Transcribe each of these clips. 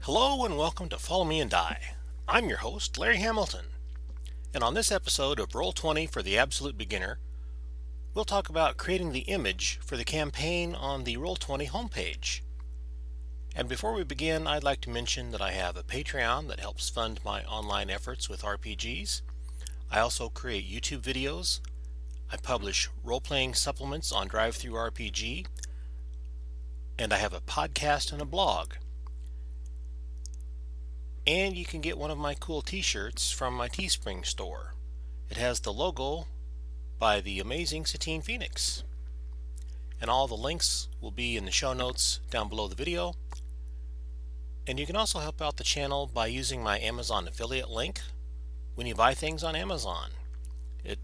Hello and welcome to Follow Me and Die. I'm your host, Larry Hamilton, and on this episode of Roll20 for the Absolute Beginner, we'll talk about creating the image for the campaign on the Roll20 homepage. And before we begin, I'd like to mention that I have a Patreon that helps fund my online efforts with RPGs. I also create YouTube videos. I publish role-playing supplements on DriveThruRPG, and I have a podcast and a blog. And you can get one of my cool t-shirts from my Teespring store. It has the logo by the amazing Satine Phoenix. And all the links will be in the show notes down below the video. And you can also help out the channel by using my Amazon affiliate link when you buy things on Amazon. It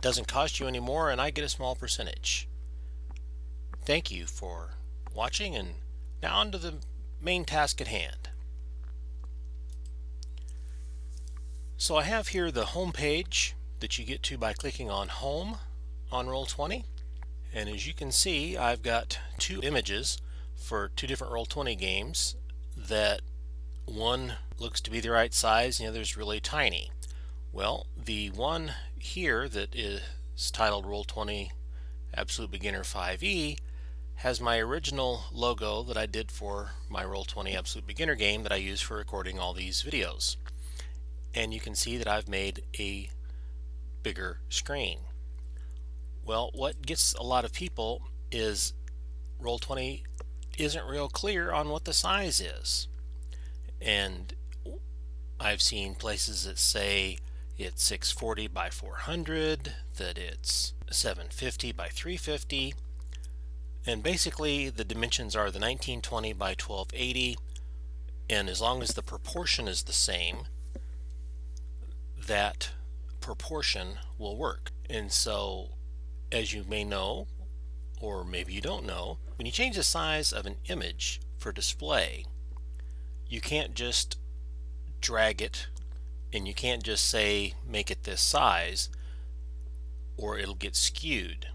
doesn't cost you any more and I get a small percentage. Thank you for watching, and now on to the main task at hand. So I have here the home page that you get to by clicking on Home on Roll20. And as you can see, I've got two images for two different Roll20 games that one looks to be the right size and the other is really tiny. Well, the one here that is titled Roll20 Absolute Beginner 5e has my original logo that I did for my Roll20 Absolute Beginner game that I use for recording all these videos. And you can see that I've made a bigger screen. Well, what gets a lot of people is Roll20 isn't real clear on what the size is. And I've seen places that say it's 640 by 400, that it's 750 by 350, and basically the dimensions are the 1920 by 1280, and as long as the proportion is the same, that proportion will work. And so, as you may know, or maybe you don't know, when you change the size of an image for display, you can't just drag it and you can't just say make it this size or it'll get skewed.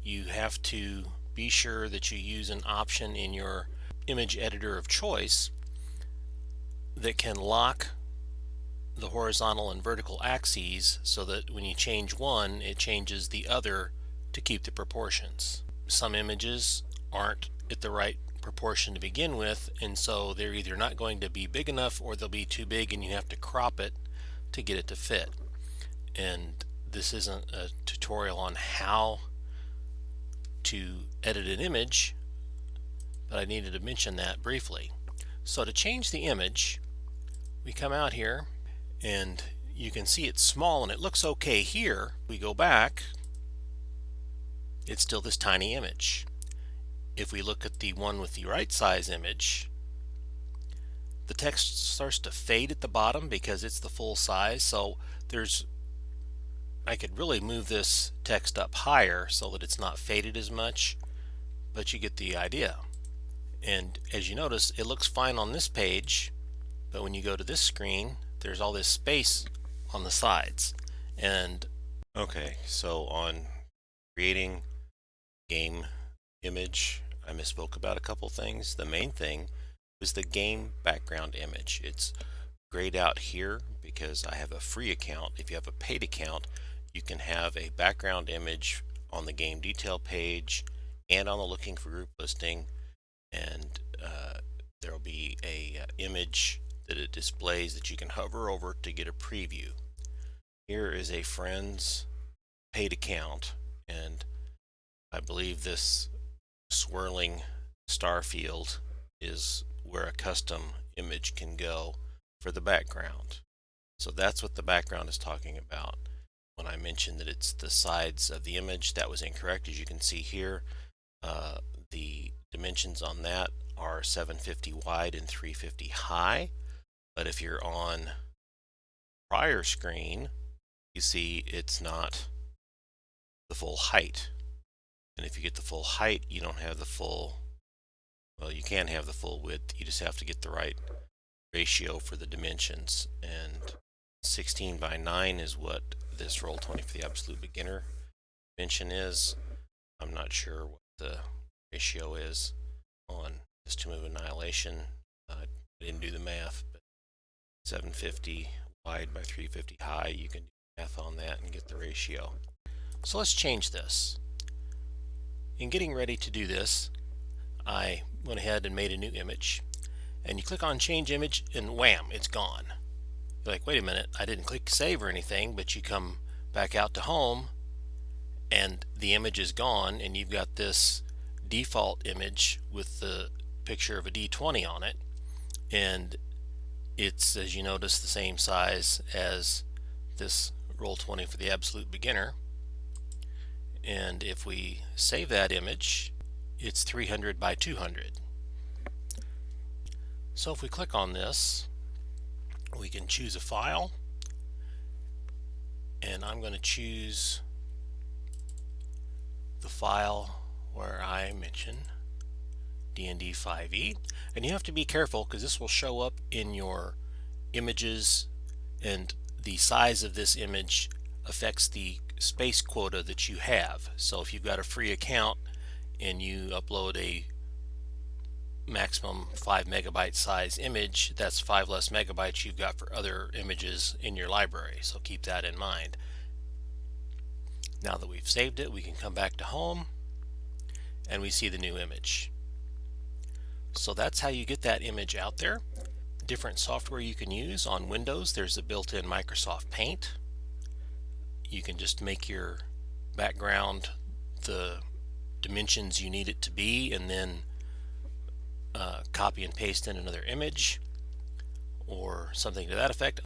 You have to be sure that you use an option in your image editor of choice that can lock the horizontal and vertical axes so that when you change one, it changes the other to keep the proportions. Some images aren't at the right proportion to begin with, and so they're either not going to be big enough or they'll be too big and you have to crop it to get it to fit. And this isn't a tutorial on how to edit an image, but I needed to mention that briefly. So to change the image, we come out here and you can see it's small and it looks okay here. We go back, it's still this tiny image. If we look at the one with the right size image, the text starts to fade at the bottom because it's the full size. So I could really move this text up higher so that it's not faded as much, but you get the idea. And as you notice, it looks fine on this page, but when you go to this screen, there's all this space on the sides. And okay, so on creating game image, I misspoke about a couple things. The main thing was the game background image. It's grayed out here because I have a free account. If you have a paid account, you can have a background image on the game detail page and on the looking for group listing, and there will be a image that it displays that you can hover over to get a preview. Here is a friend's paid account, and I believe this swirling star field is where a custom image can go for the background. So that's what the background is talking about. When I mentioned that it's the sides of the image, that was incorrect. As you can see here, the dimensions on that are 750 wide and 350 high. But if you're on prior screen, you see it's not the full height. And if you get the full height, you don't have the full, well, you can have the full width. You just have to get the right ratio for the dimensions. And 16 by 9 is what this Roll20 for the Absolute Beginner dimension is. I'm not sure what the ratio is on System of Annihilation. I didn't do the 750 wide by 350 high. You can do math on that and get the ratio. So let's change this. In getting ready to do this, I went ahead and made a new image, and you click on change image and wham, it's gone. You're like, wait a minute, I didn't click save or anything, but you come back out to home and the image is gone, and you've got this default image with the picture of a D20 on it, and it's, as you notice, the same size as this Roll20 for the absolute beginner. And if we save that image, it's 300 by 200. So if we click on this, we can choose a file, and I'm going to choose the file where I mention D&D 5e, and you have to be careful because this will show up in your images, and the size of this image affects the space quota that you have. So if you've got a free account and you upload a maximum 5 megabyte size image, that's 5 less megabytes you've got for other images in your library, so keep that in mind. Now that we've saved it, we can come back to home and we see the new image. So that's how you get that image out there. Different software you can use. On Windows, there's a built-in Microsoft Paint. You can just make your background the dimensions you need it to be, and then copy and paste in another image or something to that effect.